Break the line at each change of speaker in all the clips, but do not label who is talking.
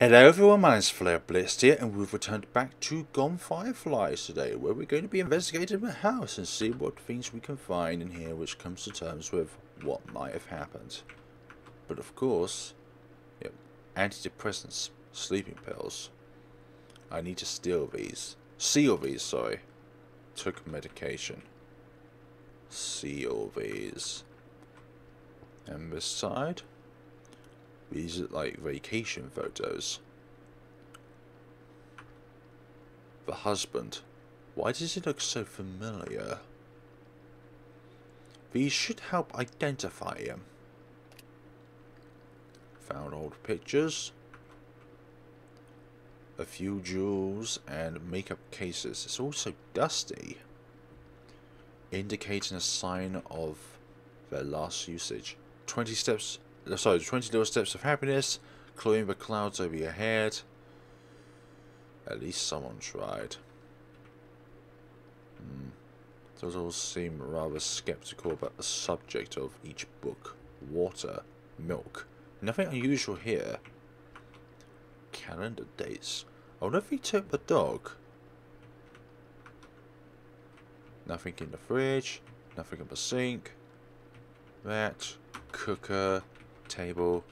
Hello everyone, my name's FlareBlitzed here, and we've returned back to Gone Fireflies today, where we're going to be investigating the house and see what things we can find in here which comes to terms with what might have happened. But of course, yep, antidepressants, sleeping pills. I need to seal these, sorry. Took medication. Seal these. And this side? These are like vacation photos. The husband. Why does he look so familiar? These should help identify him. Found old pictures. A few jewels and makeup cases. It's also dusty, indicating a sign of their last usage. 20 little steps of happiness, clearing the clouds over your head. At least someone tried. Those all seem rather skeptical about the subject of each book. Water, milk. Nothing unusual here. Calendar dates. I wonder if he took the dog. Nothing in the fridge. Nothing in the sink. That. Cooker. Table.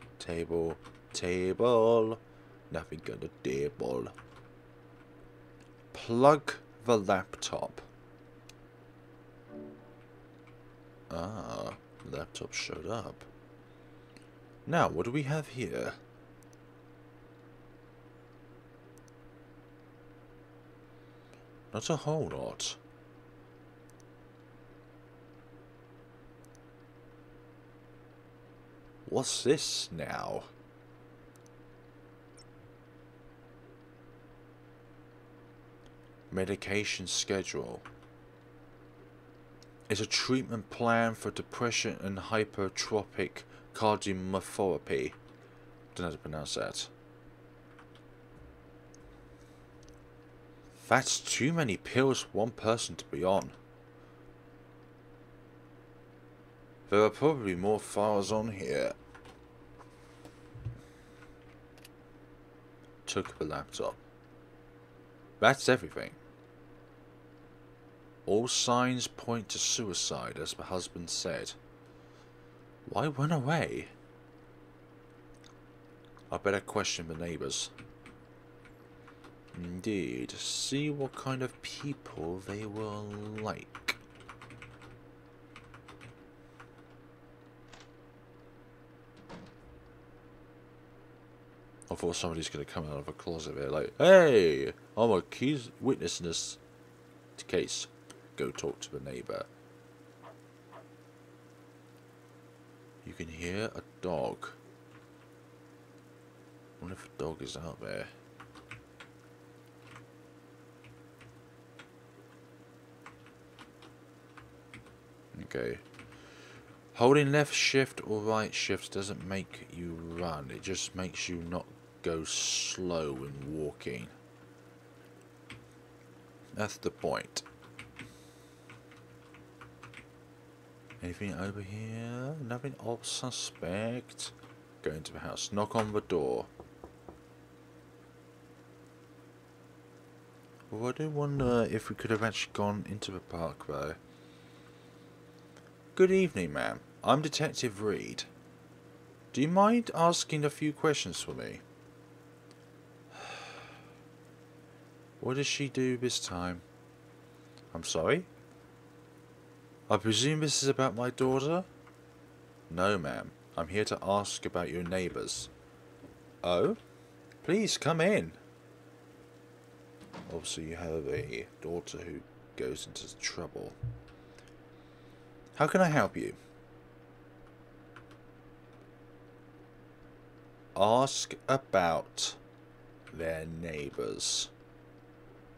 Nothing on the table. Plug the laptop. Ah, the laptop showed up. Now, what do we have here? Not a whole lot. What's this now? Medication schedule. It's a treatment plan for depression and hypertrophic cardiomyopathy. Don't know how to pronounce that. That's too many pills for one person to be on. There are probably more files on here. Took the laptop. That's everything. All signs point to suicide, as the husband said. Why run away? I better question the neighbours. Indeed. See what kind of people they were like. I thought somebody's going to come out of a closet there like, hey, I'm a key witness in this case. Go talk to the neighbour. You can hear a dog. I wonder if a dog is out there. Okay. Holding left shift or right shift doesn't make you run. It just makes you not go slow in walking. That's the point. Anything over here? Nothing of suspect. Go into the house. Knock on the door. Well, I do wonder if we could have actually gone into the park though. Good evening, ma'am. I'm Detective Reed. Do you mind asking a few questions for me? What does she do this time? I'm sorry? I presume this is about my daughter? No, ma'am. I'm here to ask about your neighbours. Oh? Please come in. Obviously you have a daughter who goes into trouble. How can I help you? Ask about their neighbours.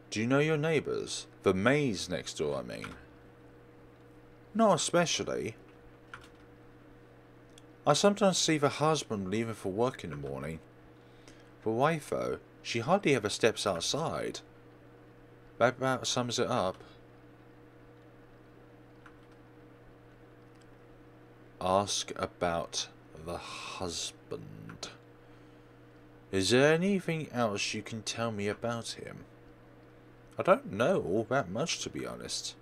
Do you know your neighbours? The maze next door, I mean. Not especially. I sometimes see the husband leaving for work in the morning. The wife, though, she hardly ever steps outside. That about sums it up. Ask about the husband. Is there anything else you can tell me about him? I don't know all that much, to be honest.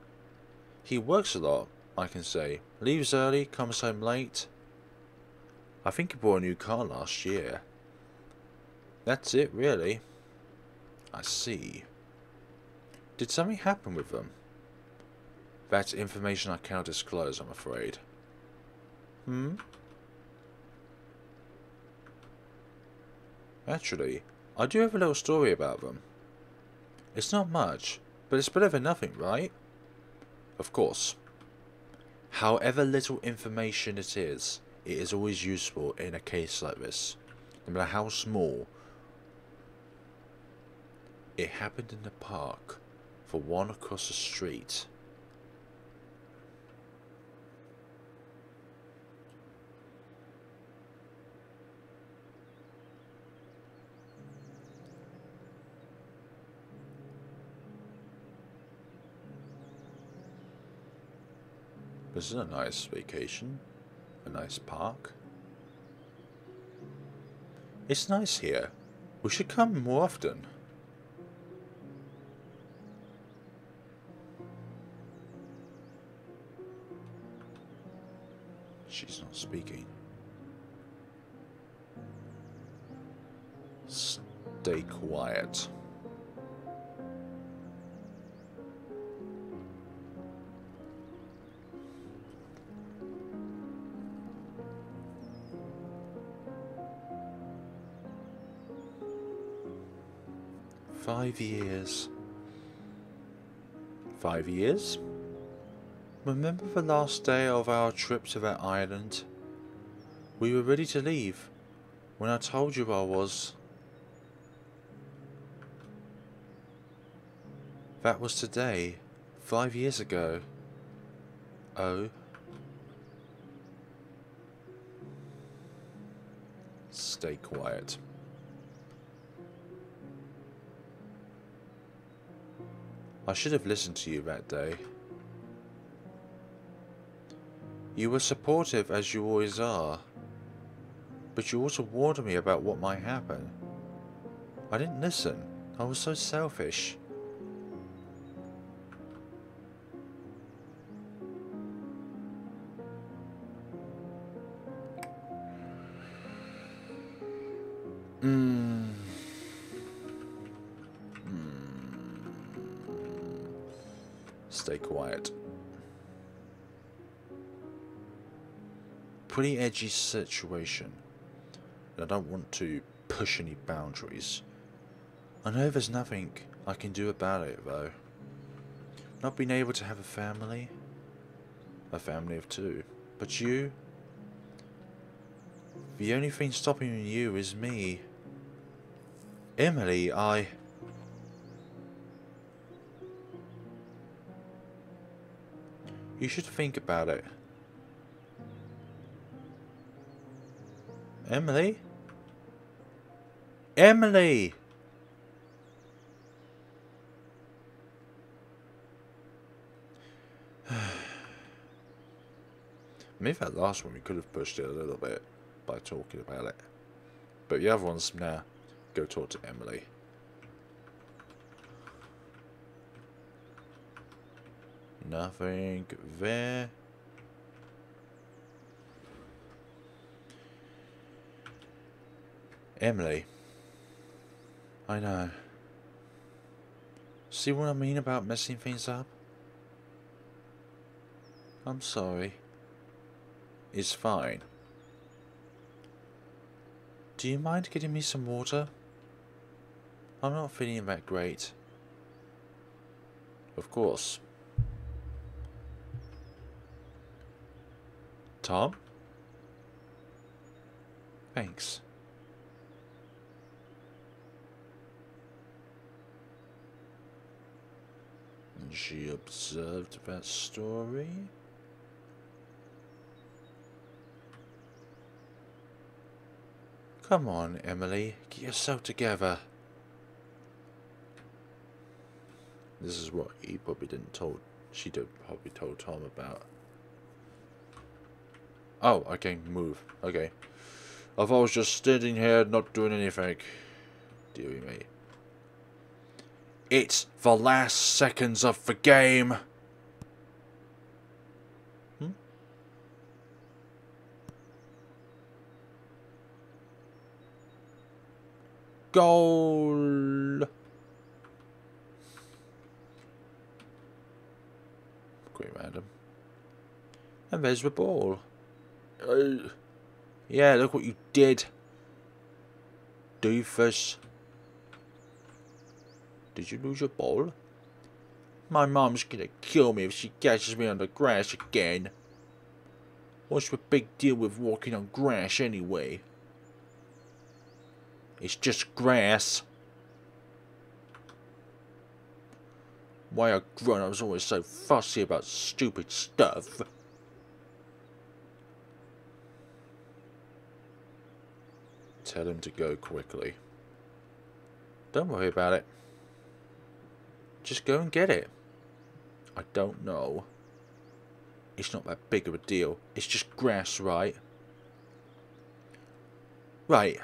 He works a lot, I can say. Leaves early, comes home late. I think he bought a new car last year. That's it, really. I see. Did something happen with them? That's information I cannot disclose, I'm afraid. Actually, I do have a little story about them. It's not much, but it's better than nothing, right? Of course. However little information it is always useful in a case like this. No matter how small. It happened in the park, for one across the street. This is a nice vacation. A nice park. It's nice here. We should come more often. She's not speaking. Stay quiet. "5 years. 5 years? Remember the last day of our trip to that island? We were ready to leave when I told you I was. That was today, 5 years ago. Oh. Stay quiet. I should have listened to you that day. You were supportive as you always are, but you also warned me about what might happen. I didn't listen. I was so selfish. Stay quiet. Pretty edgy situation, and I don't want to push any boundaries. I know there's nothing I can do about it, though. Not being able to have a family of two. But you, the only thing stopping you is me. Emily, You should think about it. Emily? Emily! Maybe that last one we could have pushed it a little bit by talking about it. But the other ones, nah. Go talk to Emily. Nothing there. Emily. I know. See what I mean about messing things up? I'm sorry. It's fine. Do you mind getting me some water? I'm not feeling that great. Of course. Tom? Thanks. And she observed that story. Come on, Emily, get yourself together. This is what he probably probably told Tom about. Oh, I can move. Okay. I thought I was just standing here not doing anything. dearie me. It's the last seconds of the game. Goal. Quite random. And there's the ball. Yeah, look what you did. Doofus. Did you lose your ball? My mom's gonna kill me if she catches me on the grass again. What's the big deal with walking on grass anyway? It's just grass. Why are grown-ups always so fussy about stupid stuff? Tell him to go quickly. Don't worry about it. Just go and get it. I don't know. It's not that big of a deal. It's just grass, right? Right.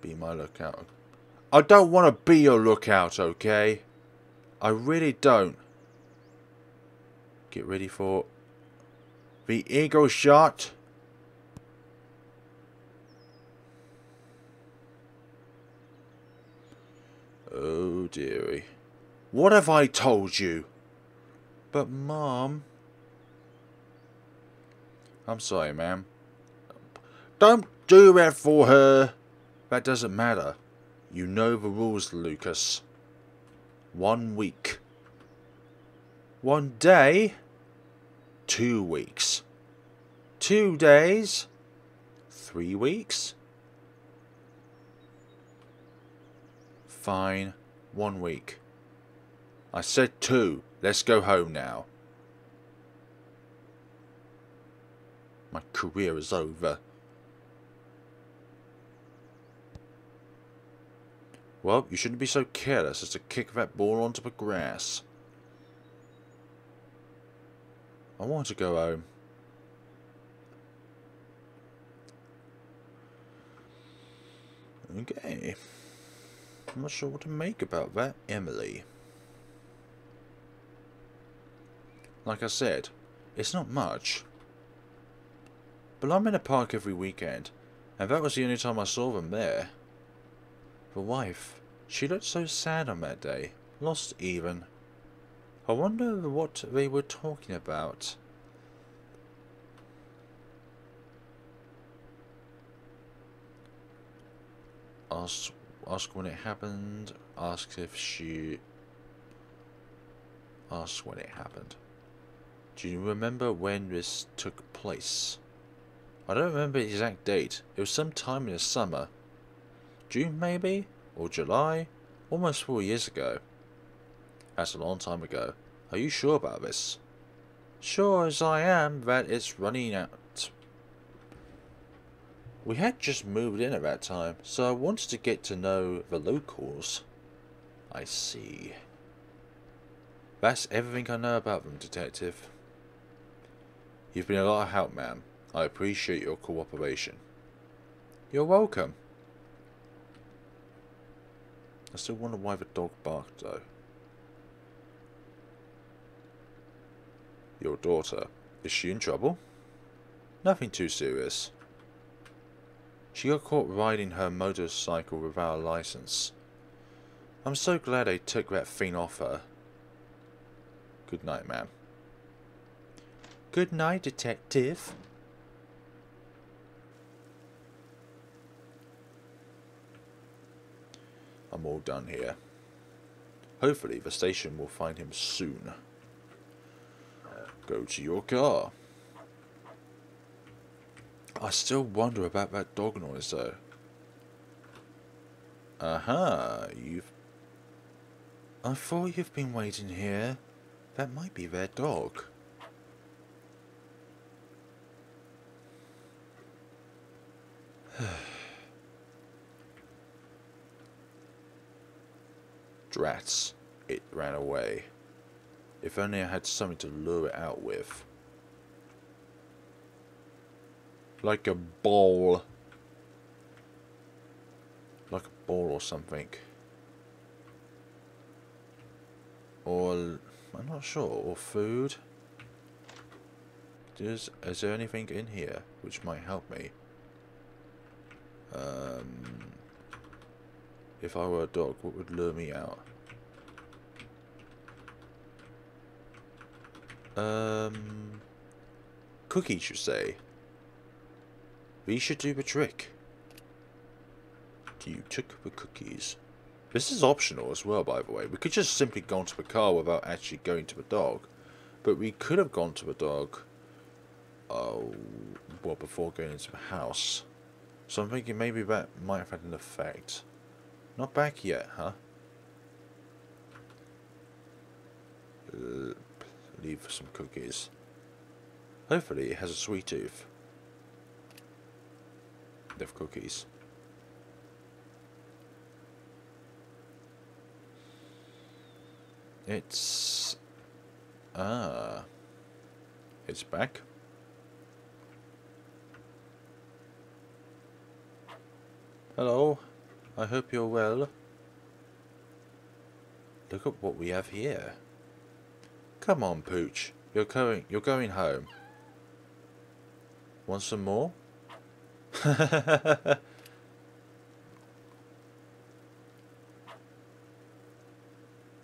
Be my lookout. I don't want to be your lookout, okay? I really don't. Get ready for the eagle shot. Oh dearie. What have I told you? But Mom. I'm sorry, ma'am. Don't do that for her. That doesn't matter. You know the rules, Lucas. 1 week. 1 day. 2 weeks. 2 days. 3 weeks. Fine. 1 week. I said 2. Let's go home now. My career is over. Well, you shouldn't be so careless as to kick that ball onto the grass. I want to go home. Okay. I'm not sure what to make about that, Emily. Like I said, it's not much. But I'm in a park every weekend, and that was the only time I saw them there. The wife, she looked so sad on that day, lost even. I wonder what they were talking about. Ask when it happened. Ask if she... Ask when it happened. Do you remember when this took place? I don't remember the exact date. It was some time in the summer. June maybe? Or July? Almost 4 years ago. That's a long time ago. Are you sure about this? Sure as I am that it's running out. We had just moved in at that time, so I wanted to get to know the locals. I see. That's everything I know about them, Detective. You've been a lot of help, ma'am. I appreciate your cooperation. You're welcome. I still wonder why the dog barked, though. Your daughter, is she in trouble? Nothing too serious. She got caught riding her motorcycle without a license. I'm so glad they took that thing off her. Good night, ma'am. Good night, Detective. I'm all done here. Hopefully the station will find him soon. Go to your car. I still wonder about that dog noise though. I thought you've been waiting here. That might be their dog. Drats. It ran away. If only I had something to lure it out with. Like a ball. Like a ball or something. Or, I'm not sure, or food. Is there anything in here which might help me? If I were a dog, what would lure me out? Cookies, you say? We should do a trick. You took the cookies. This is optional as well, by the way. We could just simply go to the car without actually going to the dog. But we could have gone to the dog, well, before going into the house. So I'm thinking maybe that might have had an effect. Not back yet, huh? Leave for some cookies. Hopefully it has a sweet tooth. Of cookies. It's... It's back. Hello. I hope you're well. Look at what we have here. Come on, Pooch. You're going home. Want some more?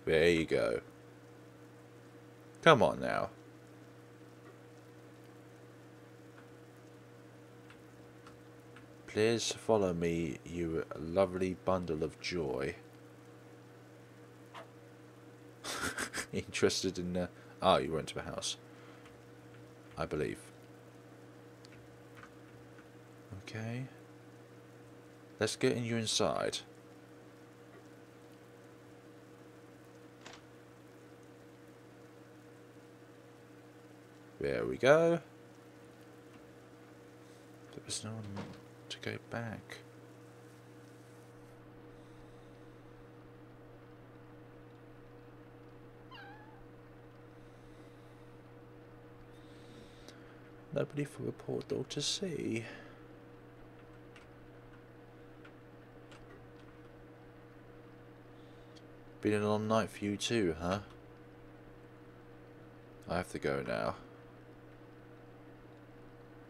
There you go. Come on now. Please follow me, you lovely bundle of joy. Interested in... Ah, you went to the house. I believe. Okay. Let's get you inside. There we go. There's no one to go back. Nobody for the poor dog to see. Been a long night for you too, huh? I have to go now.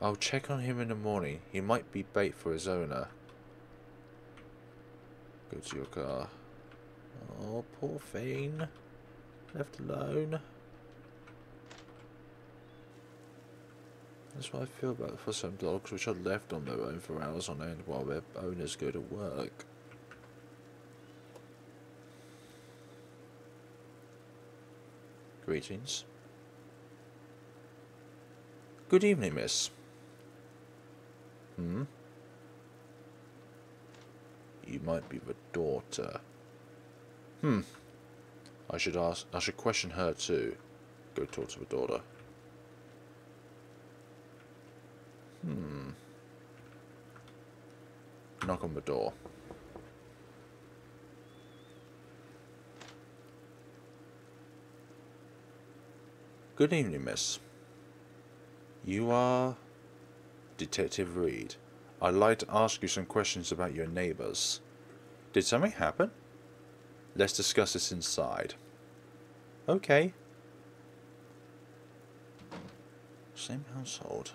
I'll check on him in the morning. He might be bait for his owner. Go to your car. Oh, poor thing. Left alone. That's what I feel about for some dogs which are left on their own for hours on end while their owners go to work. Greetings. Good evening, miss. You might be the daughter. I should question her too. Go talk to the daughter. Knock on the door. Good evening, miss. You are Detective Reed. I'd like to ask you some questions about your neighbours. Did something happen? Let's discuss this inside. Okay. Same household.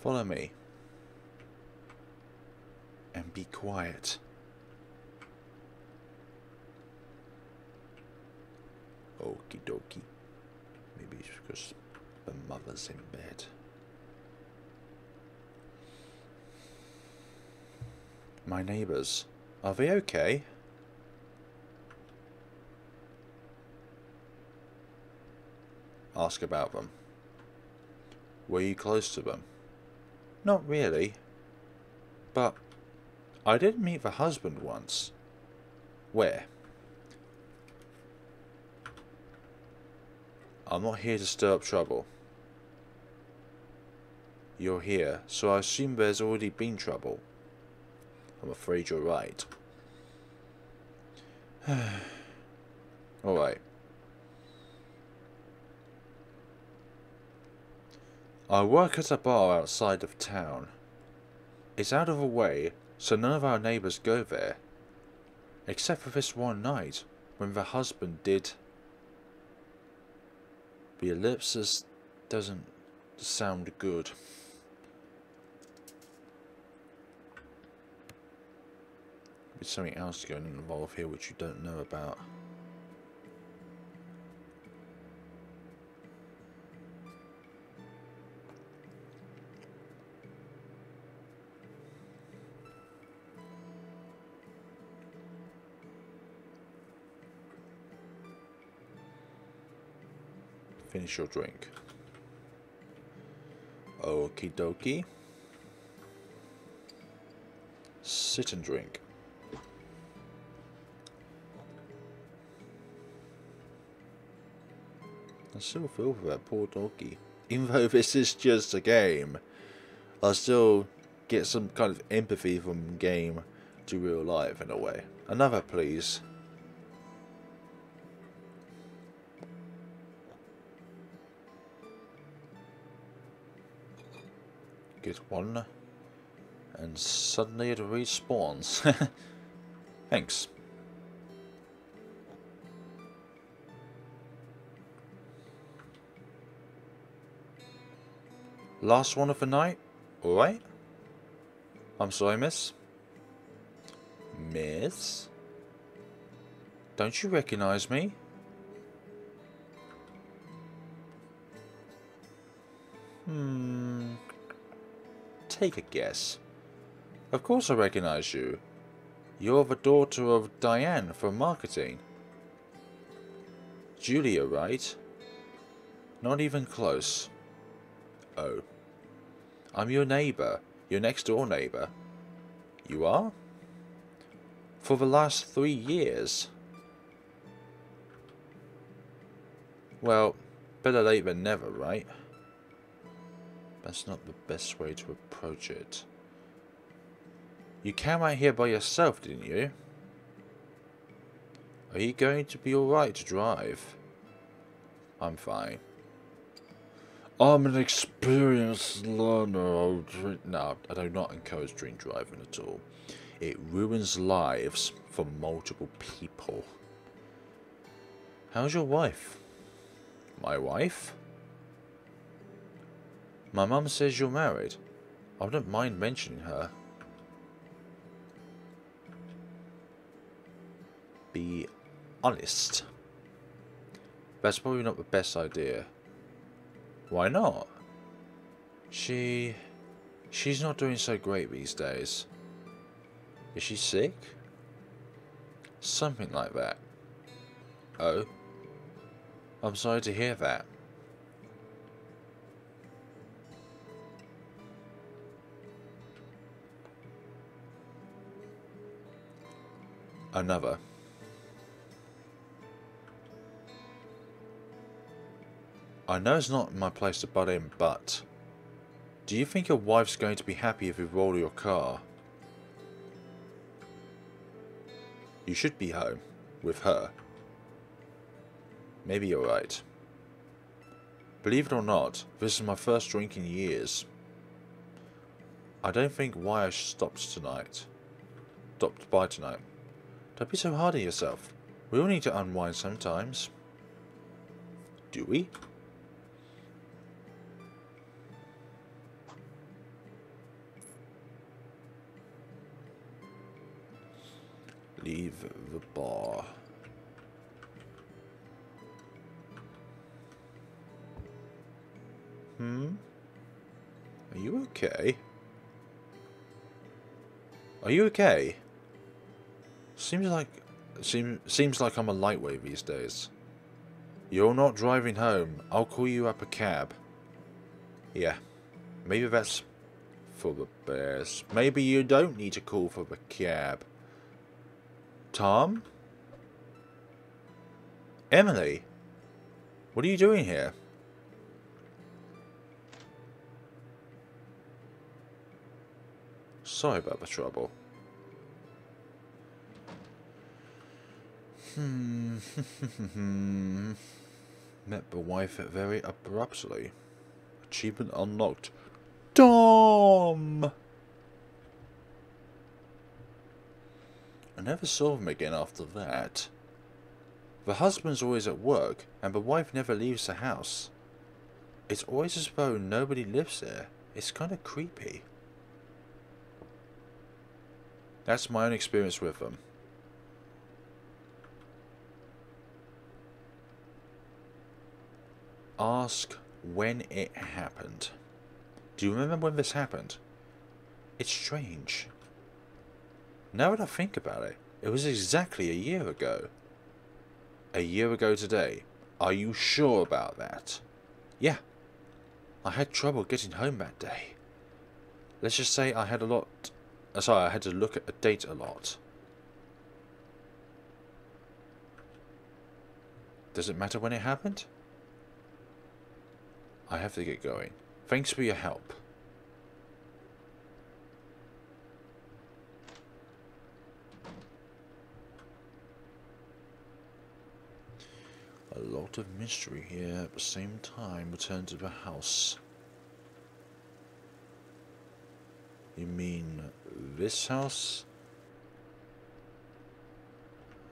Follow me. And be quiet. Okie dokie. Maybe it's because the mother's in bed. My neighbours. Are they okay? Ask about them. Were you close to them? Not really. But I did meet the husband once. Where? I'm not here to stir up trouble. You're here, so I assume there's already been trouble. I'm afraid you're right. Alright. I work at a bar outside of town. It's out of the way, so none of our neighbours go there. Except for this one night, when the husband did. The ellipsis doesn't sound good. There's something else going on involved here which you don't know about. Finish your drink. Okie dokie. Sit and drink. I still feel for that poor doggy. Even though this is just a game, I still get some kind of empathy from game to real life in a way. Another, please. Get one, and suddenly it respawns. Thanks. Last one of the night? Alright. I'm sorry, miss. Miss? Don't you recognize me? Take a guess. Of course I recognize you. You're the daughter of Diane from marketing. Julia, right? Not even close. Oh. I'm your neighbour. Your next door neighbour. You are? For the last 3 years. Well, better late than never, right? That's not the best way to approach it. You came out here by yourself, didn't you? Are you going to be alright to drive? I'm fine. I'm an experienced learner. No, I do not encourage drink driving at all. It ruins lives for multiple people. How's your wife? My wife? My mum says you're married. I wouldn't mind mentioning her. Be honest. That's probably not the best idea. Why not? She's not doing so great these days. Is she sick? Something like that. Oh. I'm sorry to hear that. Another. I know it's not my place to butt in, but do you think your wife's going to be happy if you roll your car? You should be home with her. Maybe you're right. Believe it or not, this is my first drink in years. I don't think why I stopped by tonight. Don't be so hard on yourself. We all need to unwind sometimes. Do we? Leave the bar. Are you okay? Are you okay? Seems like I'm a lightweight these days. You're not driving home. I'll call you up a cab. Yeah, maybe that's for the best. Maybe you don't need to call for the cab. Tom? Emily? What are you doing here? Sorry about the trouble. Met the wife very abruptly. Achievement unlocked. Tom! I never saw him again after that. The husband's always at work, and the wife never leaves the house. It's always as though nobody lives there. It's kind of creepy. That's my own experience with them. Ask when it happened. Do you remember when this happened? It's strange. Now that I think about it, it was exactly a year ago. A year ago today. Are you sure about that? Yeah. I had trouble getting home that day. Let's just say I had a lot... Sorry, I had to look at a date a lot. Does it matter when it happened? I have to get going. Thanks for your help. A lot of mystery here. At the same time, return to the house. You mean this house?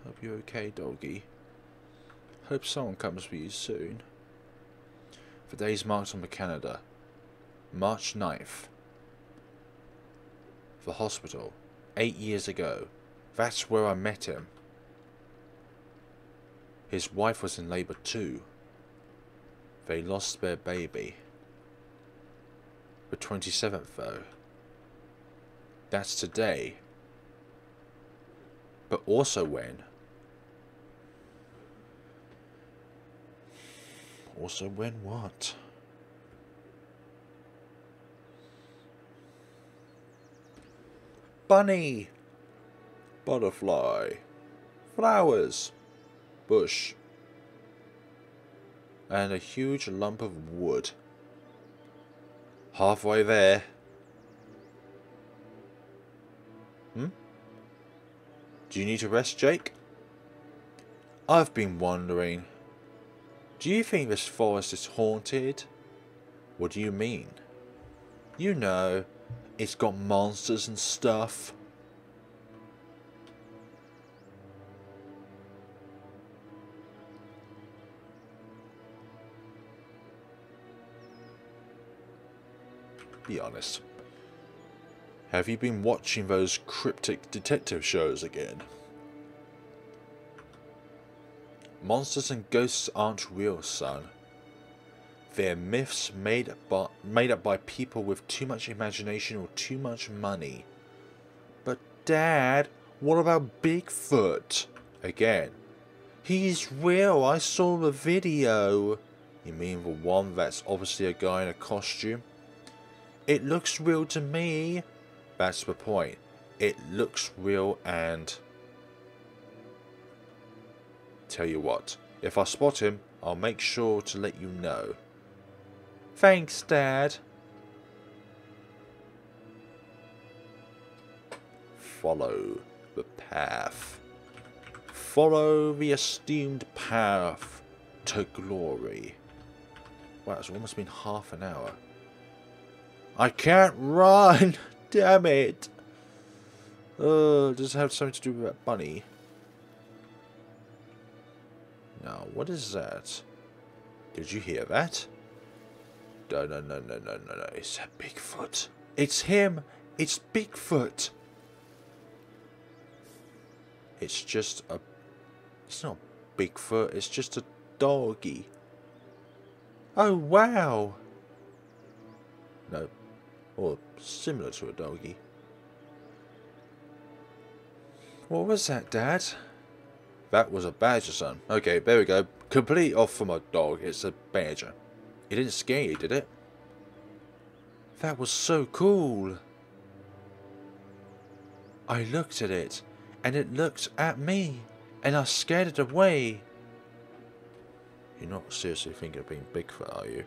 Hope you're okay, doggy. Hope someone comes for you soon. The day's marked on the calendar. March 9th. The hospital. 8 years ago. That's where I met him. His wife was in labour too. They lost their baby. The 27th though. That's today. But also when? Also when what? Bunny! Butterfly. Flowers. Bush. And a huge lump of wood. Halfway there. Do you need to rest, Jake? I've been wondering. Do you think this forest is haunted? What do you mean? You know, it's got monsters and stuff. Be honest. Have you been watching those cryptic detective shows again? Monsters and ghosts aren't real, son. They're myths made up by people with too much imagination or too much money. But Dad, what about Bigfoot? Again. He's real, I saw the video. You mean the one that's obviously a guy in a costume? It looks real to me. That's the point. It looks real and... Tell you what, if I spot him, I'll make sure to let you know. Thanks, Dad. Follow the path. Follow the esteemed path to glory. Wow, it's almost been half an hour. I can't run! Damn it! Does it have something to do with that bunny? Now, what is that? Did you hear that? No. It's that Bigfoot. It's him! It's Bigfoot! It's just a... It's not Bigfoot, it's just a doggy. Oh, wow! No. Or similar to a doggy. What was that, Dad? That was a badger, son. Okay, there we go. Complete off from a dog. It's a badger. It didn't scare you, did it? That was so cool. I looked at it, and it looked at me, and I scared it away. You're not seriously thinking of being Bigfoot, are you?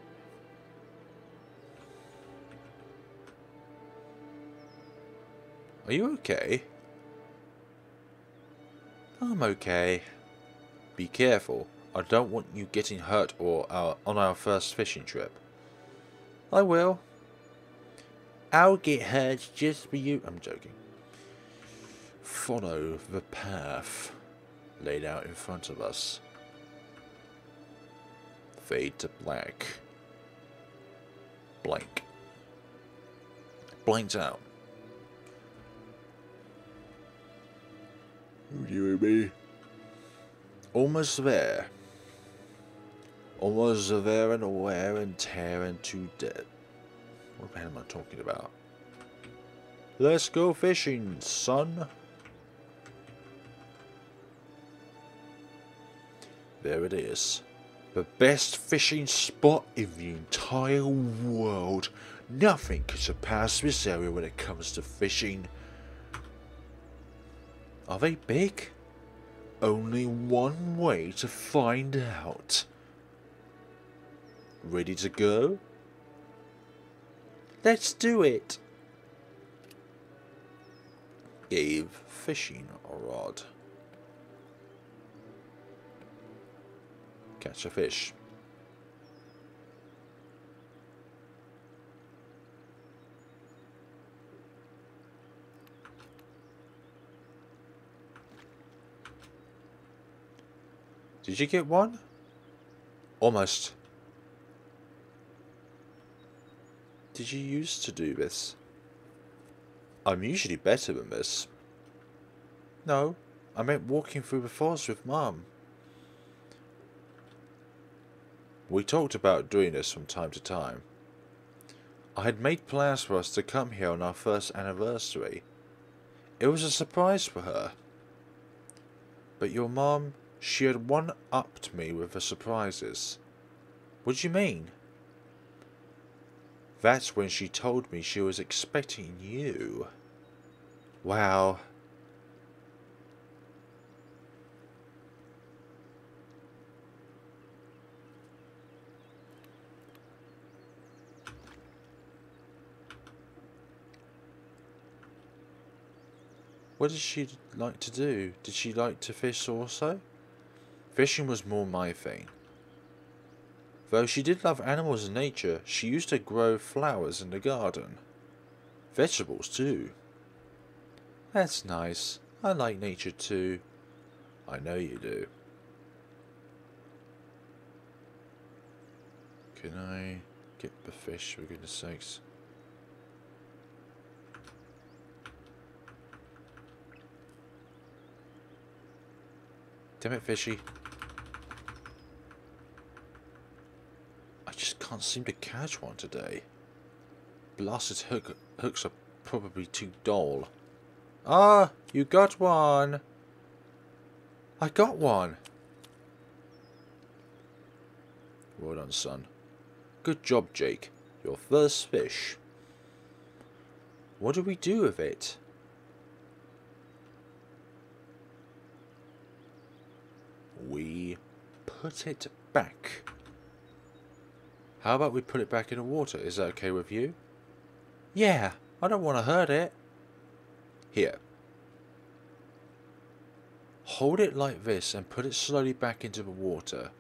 Are you okay? I'm okay. Be careful. I don't want you getting hurt or on our first fishing trip. I will. I'll get hurt just for you. I'm joking. Follow the path laid out in front of us. Fade to black. Blank. Blanked out. Who do you mean? Almost there. Almost there and wear and tear and to dead. What the hell am I talking about? Let's go fishing, son. There it is. The best fishing spot in the entire world. Nothing can surpass this area when it comes to fishing. Are they big? Only one way to find out. Ready to go? Let's do it. Gave fishing rod. Catch a fish. Did you get one? Almost. Did you used to do this? I'm usually better than this. No, I meant walking through the forest with Mum. We talked about doing this from time to time. I had made plans for us to come here on our first anniversary. It was a surprise for her. But your Mum, she had one-upped me with the surprises. What do you mean? That's when she told me she was expecting you. Wow. What did she like to do? Did she like to fish also? Fishing was more my thing. Though she did love animals and nature, she used to grow flowers in the garden. Vegetables too. That's nice. I like nature too. I know you do. Can I get the fish, for goodness sakes? Damn it, fishy. I just can't seem to catch one today. Blasted hooks are probably too dull. Ah, you got one. I got one. Well done, son. Good job, Jake. Your first fish. What do we do with it? We put it back. How about we put it back in the water? Is that okay with you? Yeah, I don't want to hurt it. Here. Hold it like this and put it slowly back into the water.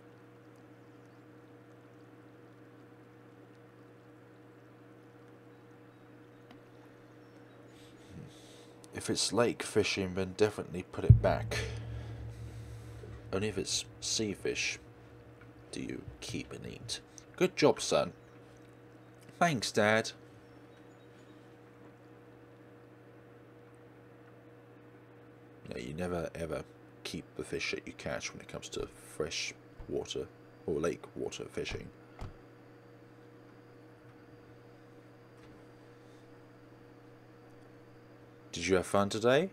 If it's lake fishing, then definitely put it back. Only if it's sea fish do you keep and eat. Good job, son. Thanks, Dad. No, you never ever keep the fish that you catch when it comes to fresh water or lake water fishing. Did you have fun today?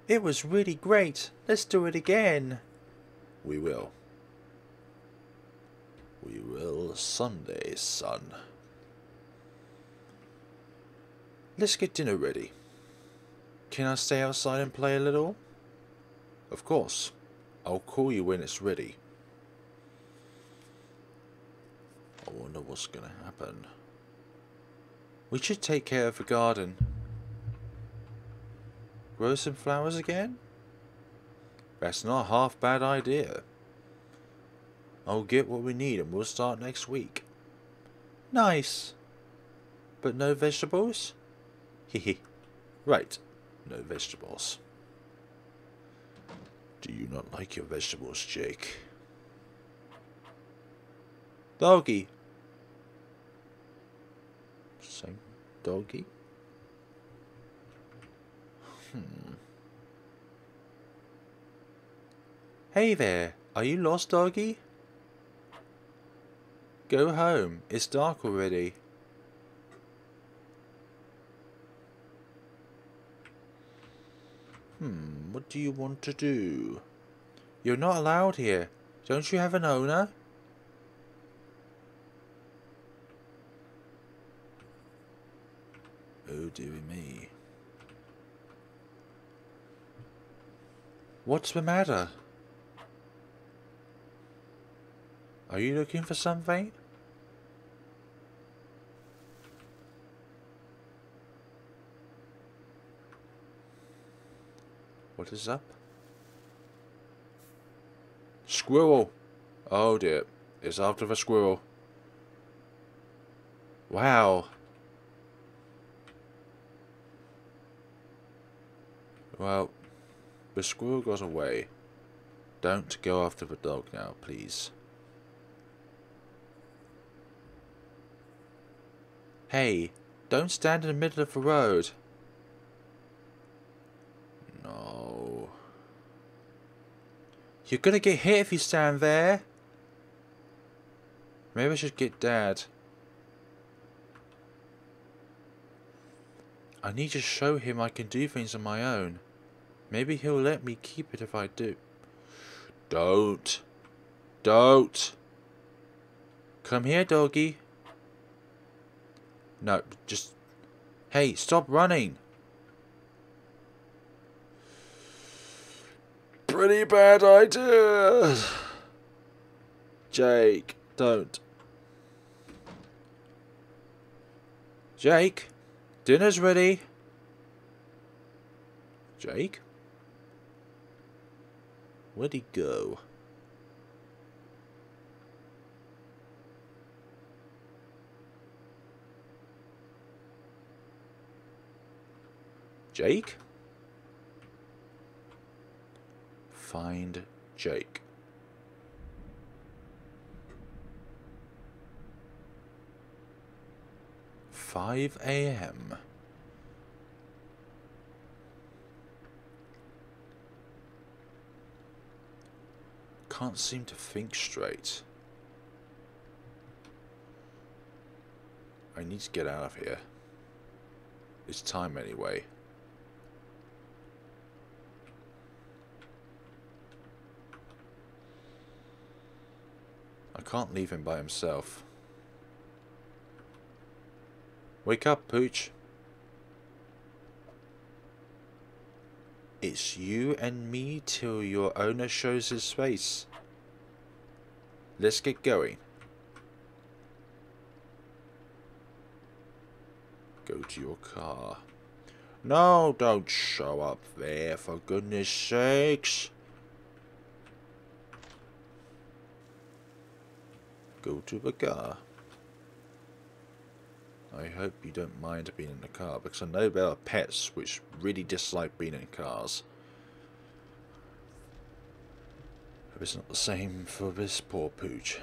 It was really great. Let's do it again. We will. We will Sunday, son. Let's get dinner ready. Can I stay outside and play a little? Of course. I'll call you when it's ready. I wonder what's going to happen. We should take care of the garden. Grow some flowers again? That's not a half bad idea. I'll get what we need and we'll start next week. Nice. But no vegetables? Hehe. Right. No vegetables. Do you not like your vegetables, Jake? Doggy. Same doggy. Hey there. Are you lost, doggy? Go home. It's dark already. What do you want to do? You're not allowed here. Don't you have an owner? Oh dearie me. What's the matter? Are you looking for something? What is up? Squirrel! Oh dear. It's after the squirrel. Wow. Well, the squirrel got away. Don't go after the dog now, please. Hey, don't stand in the middle of the road. No. You're gonna get hit if you stand there. Maybe I should get Dad. I need to show him I can do things on my own. Maybe he'll let me keep it if I do. Don't. Don't. Come here, doggy. No, just... Hey, stop running. Pretty bad idea. Jake, don't. Jake, dinner's ready. Jake? Where'd he go? Jake? Find Jake. "5 a.m. Can't seem to think straight. I need to get out of here. It's time anyway. I can't leave him by himself. Wake up, Pooch. It's you and me till your owner shows his face. Let's get going. Go to your car. No, don't show up there, for goodness sakes. Go to the car. I hope you don't mind being in the car, because I know there are pets which really dislike being in cars. But it's not the same for this poor Pooch.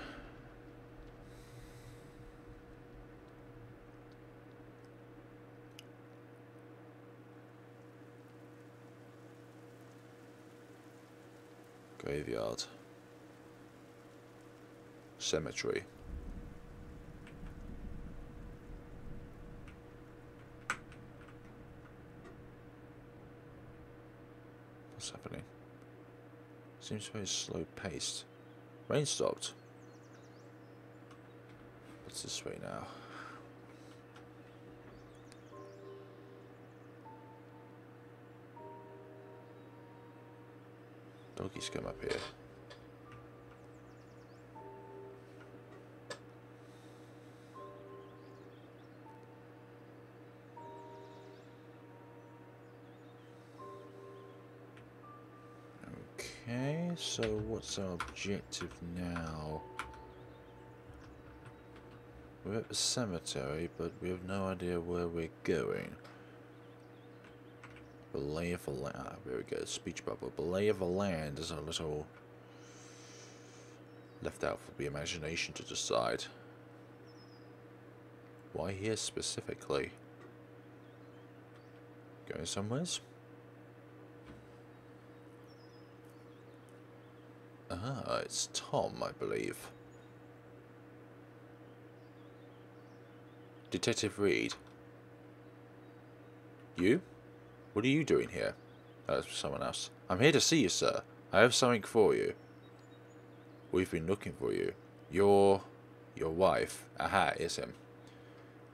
Graveyard. Cemetery. What's happening? Seems very slow paced. Rain stopped. What's this way now? Doggies come up here. Okay, so what's our objective now? We're at the cemetery, but we have no idea where we're going. The lay of the land. Ah, there we go. Speech bubble. The lay of the land is a little left out for the imagination to decide. Why here specifically? Going somewheres? Ah, it's Tom, I believe. Detective Reed. You? What are you doing here? That's someone else. I'm here to see you, sir. I have something for you. We've been looking for you. Your wife. Aha, it's him.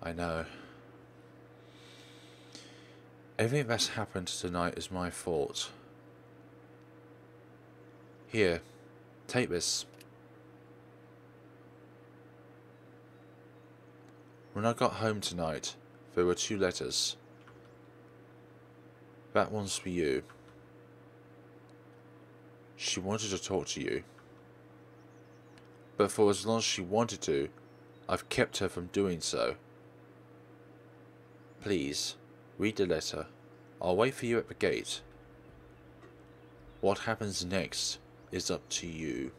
I know. Everything that's happened tonight is my fault. Here, take this. When I got home tonight, there were 2 letters. That one's for you. She wanted to talk to you. But for as long as she wanted to, I've kept her from doing so. Please, read the letter. I'll wait for you at the gate. What happens next is up to you.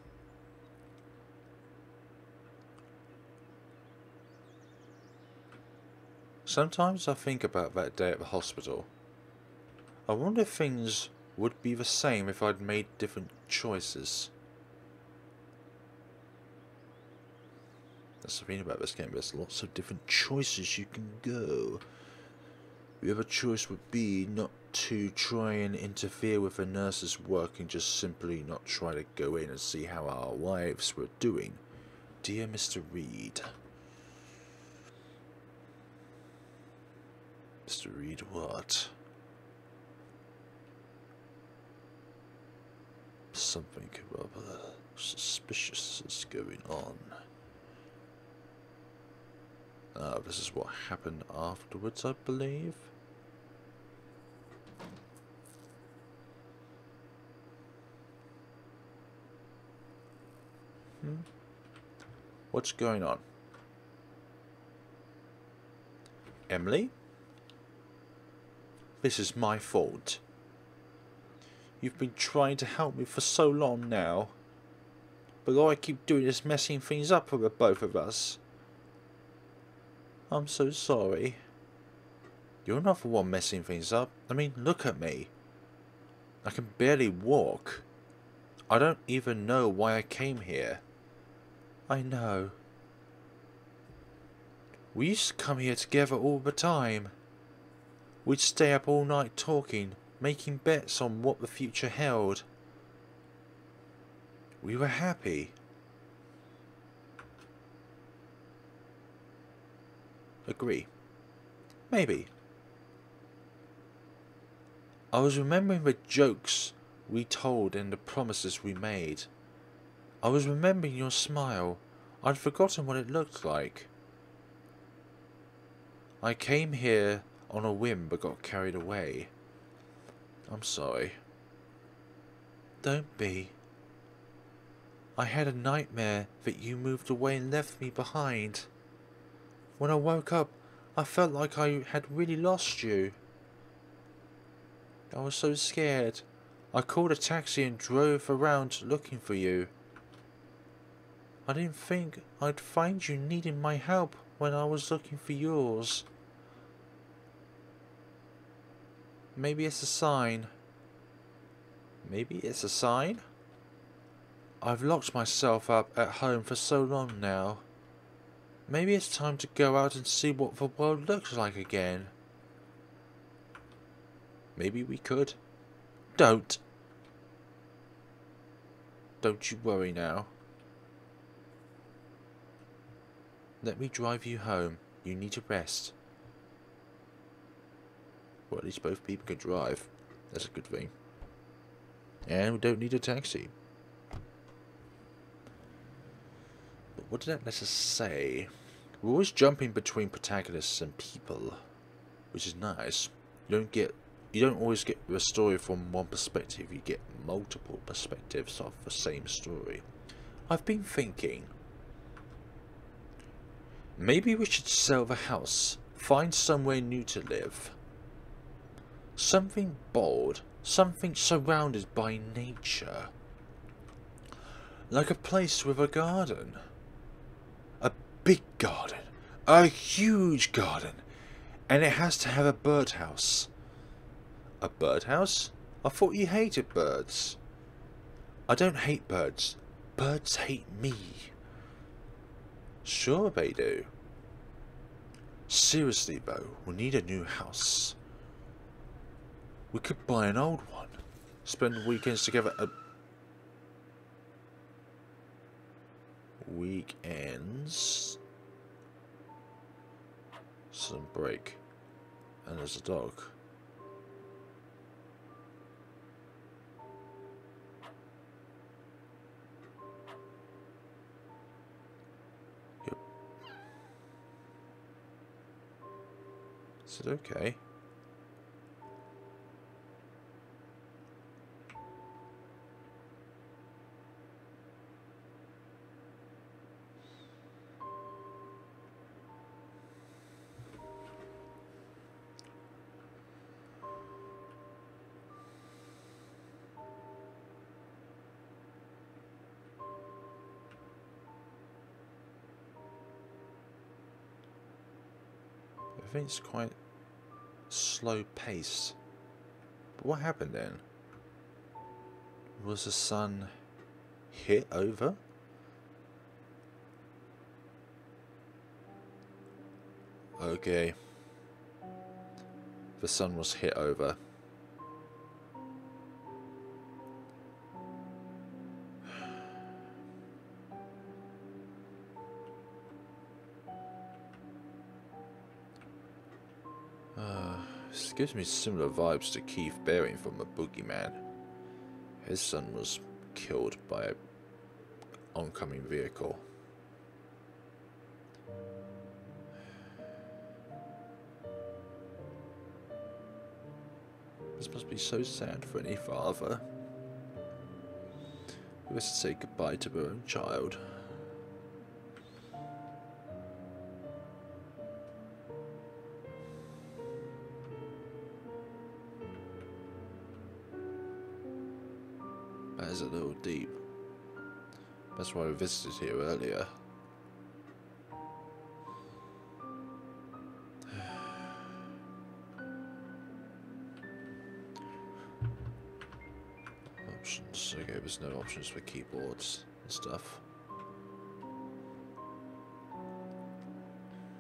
Sometimes I think about that day at the hospital. I wonder if things would be the same if I'd made different choices. That's the thing about this game, there's lots of different choices you can go. The other choice would be not to try and interfere with the nurse's work and just simply not try to go in and see how our wives were doing. Dear Mr. Reed. Mr. Reed, what? Something rather suspicious is going on. This is what happened afterwards, I believe. What's going on? Emily? This is my fault. You've been trying to help me for so long now. But all I keep doing is messing things up for the both of us. I'm so sorry. You're not the one messing things up. I mean, look at me. I can barely walk. I don't even know why I came here. I know. We used to come here together all the time. We'd stay up all night talking, making bets on what the future held. We were happy. Agree. Maybe. I was remembering the jokes we told and the promises we made. I was remembering your smile. I'd forgotten what it looked like. I came here on a whim but got carried away. I'm sorry. Don't be. I had a nightmare that you moved away and left me behind. When I woke up, I felt like I had really lost you. I was so scared. I called a taxi and drove around looking for you. I didn't think I'd find you needing my help when I was looking for yours. Maybe it's a sign. Maybe it's a sign? I've locked myself up at home for so long now. Maybe it's time to go out and see what the world looks like again. Maybe we could. Don't. Don't you worry now. Let me drive you home. You need to rest. Well, at least both people can drive. That's a good thing. And we don't need a taxi. But what did that letter say? We're always jumping between protagonists and people, which is nice. You don't always get the story from one perspective. You get multiple perspectives of the same story. I've been thinking, Maybe we should sell the house, find somewhere new to live. Something bold, something surrounded by nature. Like a place with a garden. A big garden. A huge garden. And it has to have a birdhouse. A birdhouse? I thought you hated birds. I don't hate birds. Birds hate me. Sure they do. Seriously though, we need a new house. We could buy an old one. Spend weekends together. Weekends. Some break. And there's a dog. Yep. Is it okay? I think it's quite slow paced. But what happened then? Was the sun hit over? Okay. The sun was hit over. This gives me similar vibes to Keith Baring from The Boogeyman. His son was killed by an oncoming vehicle. This must be so sad for any father who has to say goodbye to their own child. That is a little deep. That's why I visited here earlier. Options. Okay, there's no options for keyboards and stuff.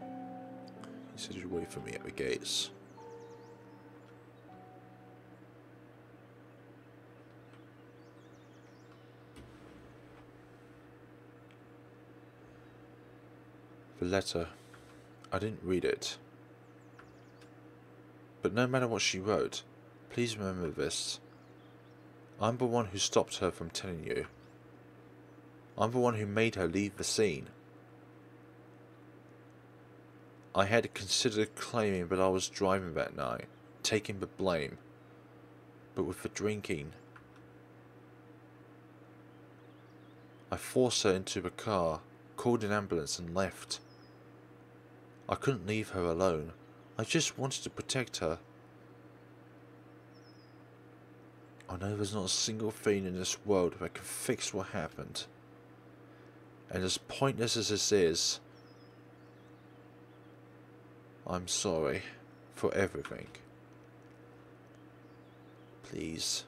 He said he'd wait for me at the gates. The letter. I didn't read it. But no matter what she wrote, please remember this. I'm the one who stopped her from telling you. I'm the one who made her leave the scene. I had considered claiming that I was driving that night, taking the blame. But with the drinking, I forced her into the car, called an ambulance and left. I couldn't leave her alone. I just wanted to protect her. I know there's not a single thing in this world that can fix what happened. And as pointless as this is, I'm sorry for everything. Please,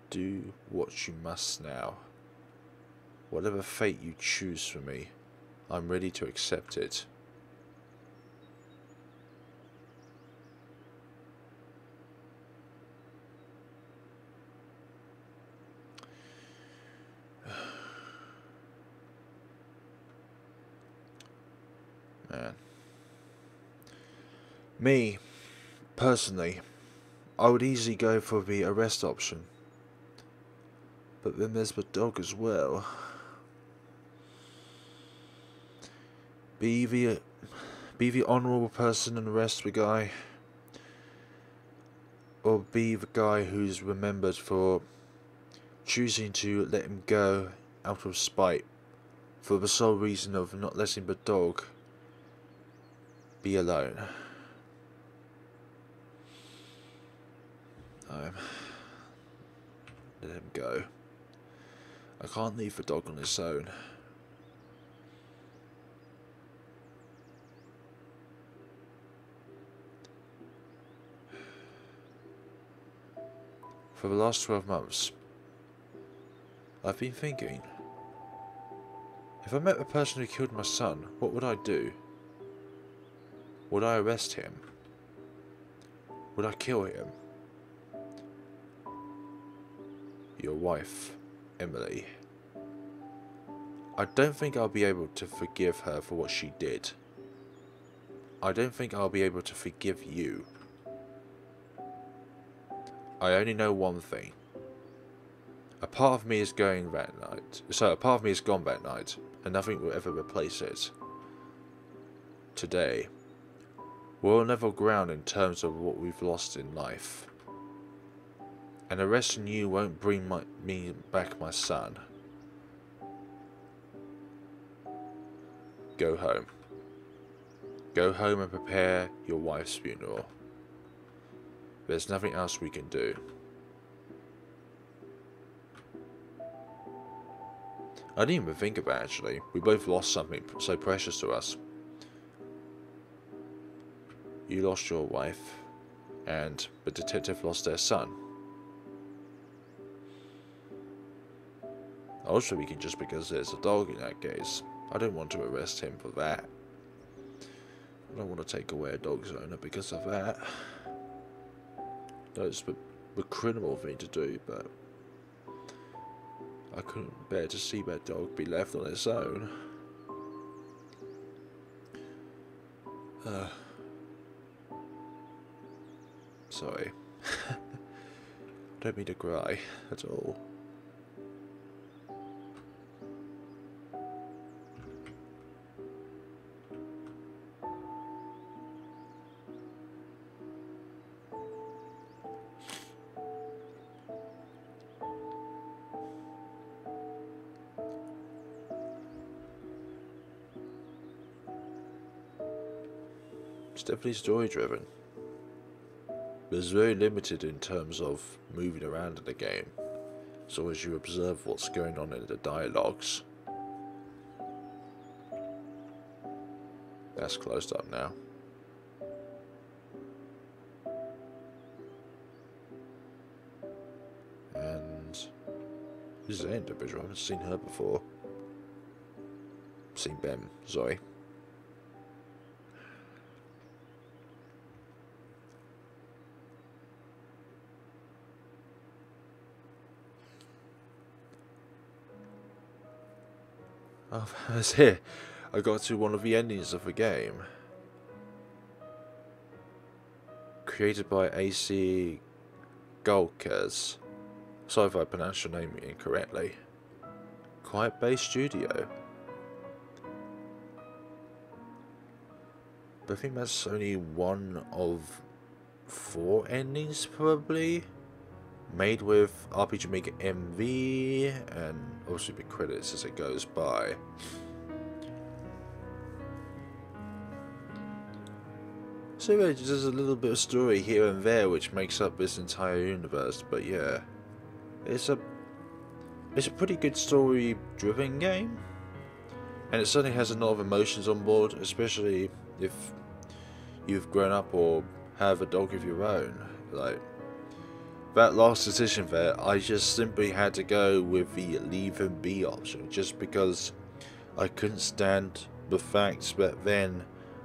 do what you must now. Whatever fate you choose for me, I'm ready to accept it. Man. Me, personally, I would easily go for the arrest option. But then there's the dog as well. Be the honourable person and arrest the guy. Or be the guy who's remembered for choosing to let him go out of spite. For the sole reason of not letting the dog be alone. Let him go. I can't leave the dog on his own. For the last 12 months, I've been thinking, if I met the person who killed my son, what would I do? Would I arrest him? Would I kill him? Your wife, Emily. I don't think I'll be able to forgive her for what she did. I don't think I'll be able to forgive you. I only know one thing. A part of me is going that night. So a part of me is gone that night, and nothing will ever replace it. Today, we're on level ground in terms of what we've lost in life. And arresting you won't bring me back my son. Go home. Go home and prepare your wife's funeral. There's nothing else we can do. I didn't even think of that, actually. We both lost something so precious to us. You lost your wife, and the detective lost their son. I was thinking just because there's a dog in that case. I don't want to arrest him for that. I don't want to take away a dog's owner because of that. That's the criminal thing to do, but I couldn't bear to see that dog be left on its own. Sorry. I don't mean to cry at all. It's definitely story driven. But it's very limited in terms of moving around in the game, so as you observe what's going on in the dialogues. That's closed up now. And this is an individual, I haven't seen her before. Seen Ben, sorry. Oh, that's here. I got to one of the endings of the game. Created by AC Gulkers. Sorry if I pronounced your name incorrectly. Quiet Bay Studio. But I think that's only one of 4 endings, probably. Made with RPG Maker MV, and obviously the credits as it goes by. So yeah, there's a little bit of story here and there which makes up this entire universe, but yeah, it's a pretty good story-driven game, and it certainly has a lot of emotions on board, especially if you've grown up or have a dog of your own. Like, that last decision there, I just simply had to go with the leave him be option, just because I couldn't stand the fact that then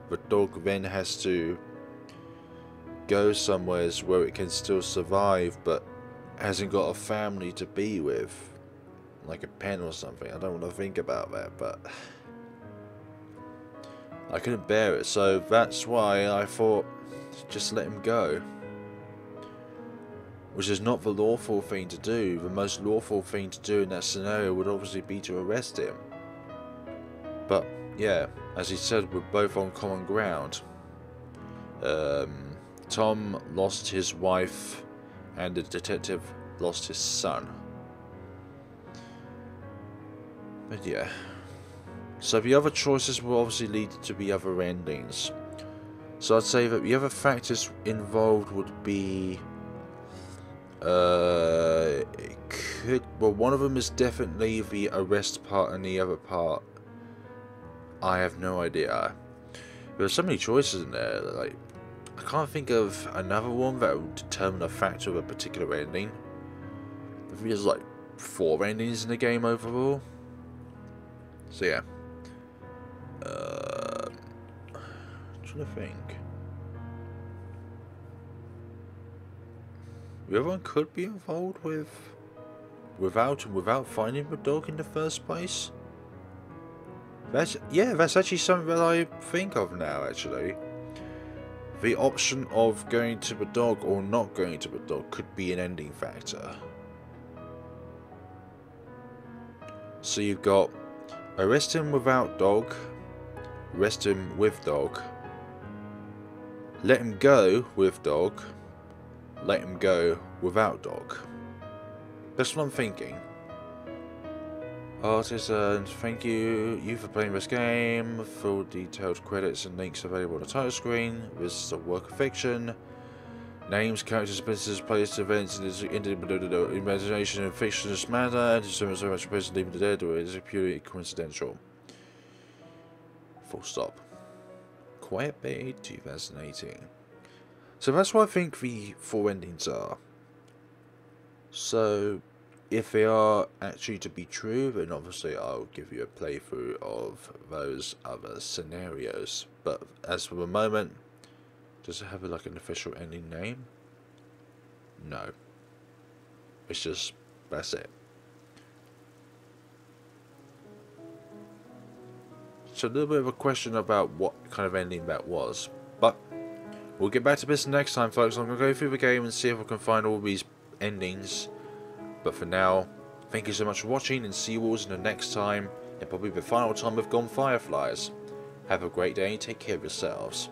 the dog then has to go somewhere where it can still survive, but hasn't got a family to be with, like a pen or something. I don't want to think about that, but I couldn't bear it, so that's why I thought, just let him go. Which is not the lawful thing to do. The most lawful thing to do in that scenario would obviously be to arrest him. But yeah, as he said, we're both on common ground. Tom lost his wife, and the detective lost his son. But yeah. So the other choices will obviously lead to the other endings. So I'd say that the other factors involved would be, it could, well, one of them is definitely the arrest part, and the other part, I have no idea. There's so many choices in there, like, I can't think of another one that would determine a factor of a particular ending. I think there's like 4 endings in the game overall. So yeah. I'm trying to think. The other one could be involved with without finding the dog in the first place. That's actually something that I think of now, actually. The option of going to the dog or not going to the dog could be an ending factor. So you've got arrest him without dog, arrest him with dog, let him go with dog, let him go without dog. That's what I'm thinking. Artisan, thank you for playing this game. Full detailed credits and links available on the title screen. This is a work of fiction. Names, characters, businesses, places, events, in the imagination and fictionless manner, and so much person leaving the dead, or is it purely coincidental? Full stop. Quiet Bay 2018. So that's what I think the 4 endings are. So if they are actually to be true, then obviously I'll give you a playthrough of those other scenarios. But as for the moment, does it have like an official ending name? No. It's just, that's it. So a little bit of a question about what kind of ending that was. But we'll get back to this next time, folks. I'm going to go through the game and see if I can find all these endings. But for now, thank you so much for watching, and see you all in the next time, and probably the final time of Gone Fireflies. Have a great day and take care of yourselves.